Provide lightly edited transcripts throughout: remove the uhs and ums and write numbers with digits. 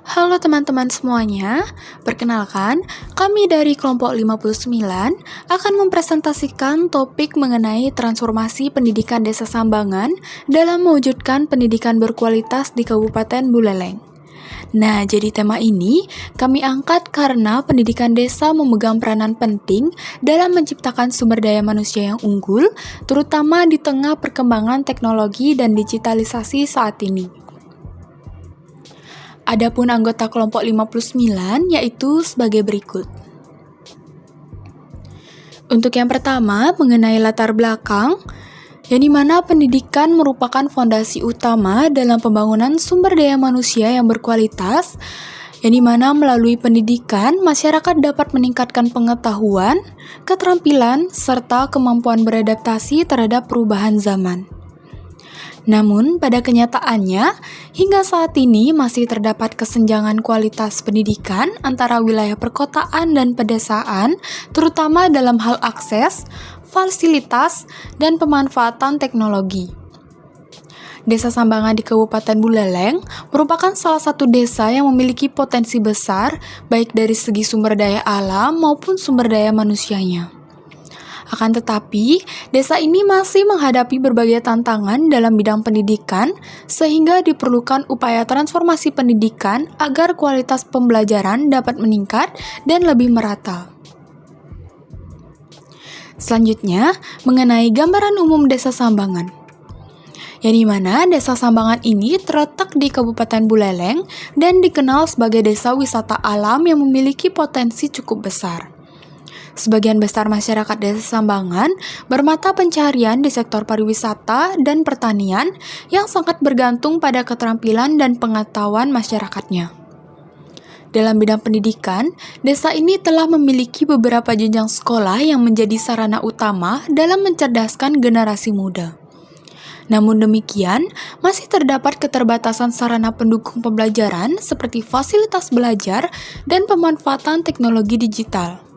Halo teman-teman semuanya, perkenalkan, kami dari kelompok 59 akan mempresentasikan topik mengenai transformasi pendidikan Desa Sambangan dalam mewujudkan pendidikan berkualitas di Kabupaten Buleleng. Nah, jadi tema ini kami angkat karena pendidikan desa memegang peranan penting dalam menciptakan sumber daya manusia yang unggul, terutama di tengah perkembangan teknologi dan digitalisasi saat ini. Adapun anggota kelompok 59 yaitu sebagai berikut. Untuk yang pertama, mengenai latar belakang, yang dimana pendidikan merupakan fondasi utama dalam pembangunan sumber daya manusia yang berkualitas, yang dimana melalui pendidikan, masyarakat dapat meningkatkan pengetahuan, keterampilan, serta kemampuan beradaptasi terhadap perubahan zaman. Namun, pada kenyataannya, hingga saat ini masih terdapat kesenjangan kualitas pendidikan antara wilayah perkotaan dan pedesaan, terutama dalam hal akses, fasilitas, dan pemanfaatan teknologi. Desa Sambangan di Kabupaten Buleleng merupakan salah satu desa yang memiliki potensi besar, baik dari segi sumber daya alam maupun sumber daya manusianya. Akan tetapi, desa ini masih menghadapi berbagai tantangan dalam bidang pendidikan, sehingga diperlukan upaya transformasi pendidikan agar kualitas pembelajaran dapat meningkat dan lebih merata. Selanjutnya, mengenai gambaran umum Desa Sambangan. Yang dimana Desa Sambangan ini terletak di Kabupaten Buleleng dan dikenal sebagai desa wisata alam yang memiliki potensi cukup besar. Sebagian besar masyarakat Desa Sambangan bermata pencarian di sektor pariwisata dan pertanian yang sangat bergantung pada keterampilan dan pengetahuan masyarakatnya. Dalam bidang pendidikan, desa ini telah memiliki beberapa jenjang sekolah yang menjadi sarana utama dalam mencerdaskan generasi muda. Namun demikian, masih terdapat keterbatasan sarana pendukung pembelajaran seperti fasilitas belajar dan pemanfaatan teknologi digital.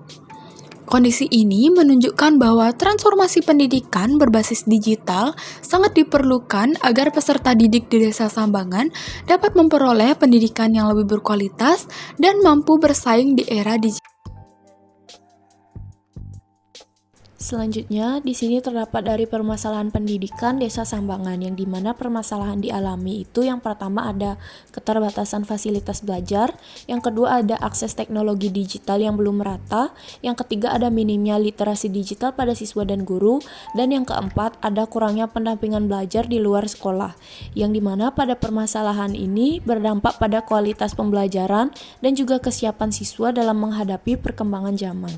Kondisi ini menunjukkan bahwa transformasi pendidikan berbasis digital sangat diperlukan agar peserta didik di Desa Sambangan dapat memperoleh pendidikan yang lebih berkualitas dan mampu bersaing di era digital. Selanjutnya, di sini terdapat dari permasalahan pendidikan Desa Sambangan, yang dimana permasalahan dialami itu yang pertama ada keterbatasan fasilitas belajar, yang kedua ada akses teknologi digital yang belum merata, yang ketiga ada minimnya literasi digital pada siswa dan guru, dan yang keempat ada kurangnya pendampingan belajar di luar sekolah, yang dimana pada permasalahan ini berdampak pada kualitas pembelajaran dan juga kesiapan siswa dalam menghadapi perkembangan zaman.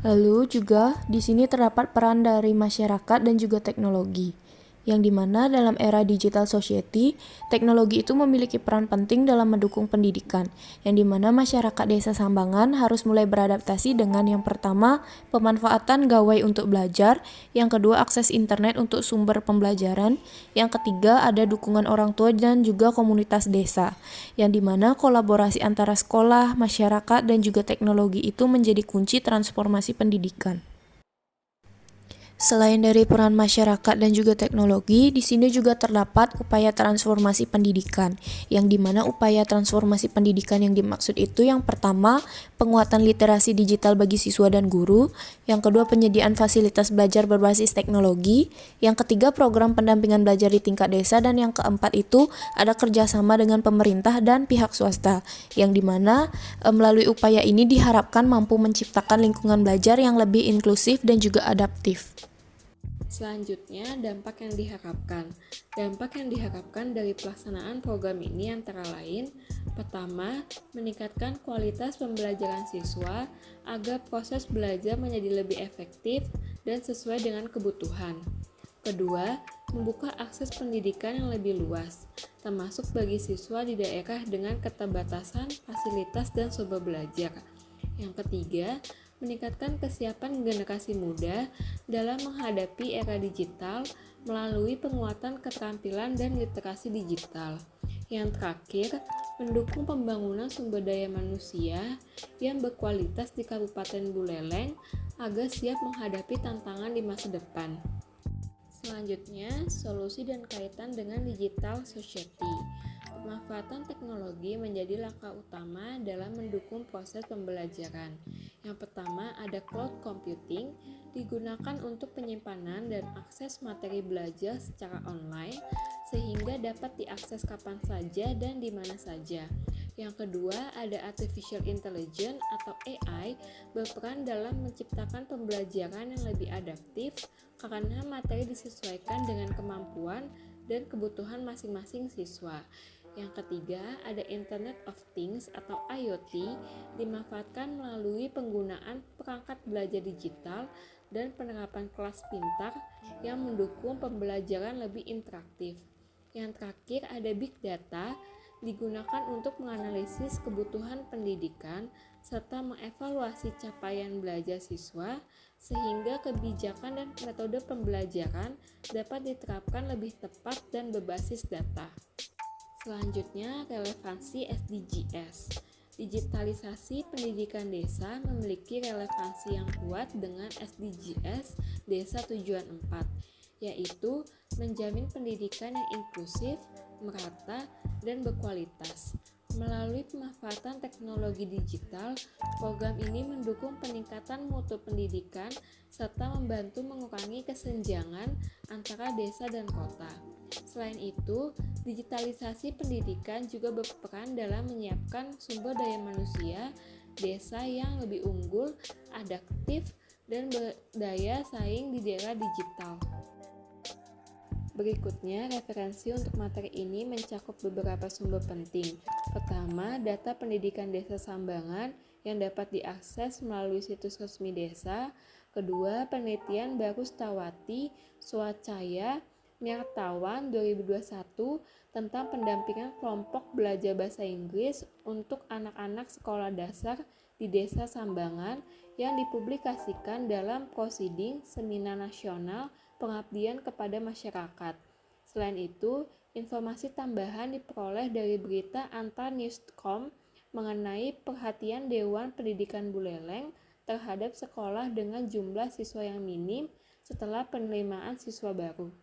Lalu juga di sini terdapat peran dari masyarakat dan juga teknologi, yang dimana dalam era digital society, teknologi itu memiliki peran penting dalam mendukung pendidikan, yang dimana masyarakat Desa Sambangan harus mulai beradaptasi dengan yang pertama, pemanfaatan gawai untuk belajar, yang kedua akses internet untuk sumber pembelajaran, yang ketiga ada dukungan orang tua dan juga komunitas desa, yang dimana kolaborasi antara sekolah, masyarakat, dan juga teknologi itu menjadi kunci transformasi pendidikan. Selain dari peran masyarakat dan juga teknologi, di sini juga terdapat upaya transformasi pendidikan, yang dimana upaya transformasi pendidikan yang dimaksud itu yang pertama, penguatan literasi digital bagi siswa dan guru, yang kedua penyediaan fasilitas belajar berbasis teknologi, yang ketiga program pendampingan belajar di tingkat desa, dan yang keempat itu ada kerjasama dengan pemerintah dan pihak swasta, yang dimana melalui upaya ini diharapkan mampu menciptakan lingkungan belajar yang lebih inklusif dan juga adaptif. Selanjutnya, dampak yang diharapkan. Dampak yang diharapkan dari pelaksanaan program ini antara lain, pertama, meningkatkan kualitas pembelajaran siswa agar proses belajar menjadi lebih efektif dan sesuai dengan kebutuhan. Kedua, membuka akses pendidikan yang lebih luas, termasuk bagi siswa di daerah dengan keterbatasan fasilitas dan sumber belajar. Yang ketiga, meningkatkan kesiapan generasi muda dalam menghadapi era digital melalui penguatan keterampilan dan literasi digital. Yang terakhir, mendukung pembangunan sumber daya manusia yang berkualitas di Kabupaten Buleleng agar siap menghadapi tantangan di masa depan. Selanjutnya, solusi dan kaitan dengan digital society. Pemanfaatan teknologi menjadi langkah utama dalam mendukung proses pembelajaran. Yang pertama ada cloud computing, digunakan untuk penyimpanan dan akses materi belajar secara online sehingga dapat diakses kapan saja dan di mana saja. Yang kedua ada artificial intelligence atau AI, berperan dalam menciptakan pembelajaran yang lebih adaptif karena materi disesuaikan dengan kemampuan dan kebutuhan masing-masing siswa. Yang ketiga, ada Internet of Things atau IoT, dimanfaatkan melalui penggunaan perangkat belajar digital dan penerapan kelas pintar yang mendukung pembelajaran lebih interaktif. Yang terakhir, ada Big Data, digunakan untuk menganalisis kebutuhan pendidikan serta mengevaluasi capaian belajar siswa sehingga kebijakan dan metode pembelajaran dapat diterapkan lebih tepat dan berbasis data. Selanjutnya, relevansi SDGs. Digitalisasi pendidikan desa memiliki relevansi yang kuat dengan SDGs Desa Tujuan 4, yaitu menjamin pendidikan yang inklusif, merata, dan berkualitas. Melalui pemanfaatan teknologi digital, program ini mendukung peningkatan mutu pendidikan serta membantu mengurangi kesenjangan antara desa dan kota. Selain itu, digitalisasi pendidikan juga berperan dalam menyiapkan sumber daya manusia desa yang lebih unggul, adaptif, dan berdaya saing di era digital. Berikutnya, referensi untuk materi ini mencakup beberapa sumber penting. Pertama, data pendidikan desa Sambangan yang dapat diakses melalui situs resmi desa. Kedua, penelitian Barustawati Swacaya Miertawan 2021 tentang pendampingan kelompok belajar bahasa Inggris untuk anak-anak sekolah dasar di Desa Sambangan yang dipublikasikan dalam Proceeding Seminar Nasional Pengabdian kepada Masyarakat. Selain itu, informasi tambahan diperoleh dari berita Antar Newscom mengenai perhatian Dewan Pendidikan Buleleng terhadap sekolah dengan jumlah siswa yang minim setelah penerimaan siswa baru.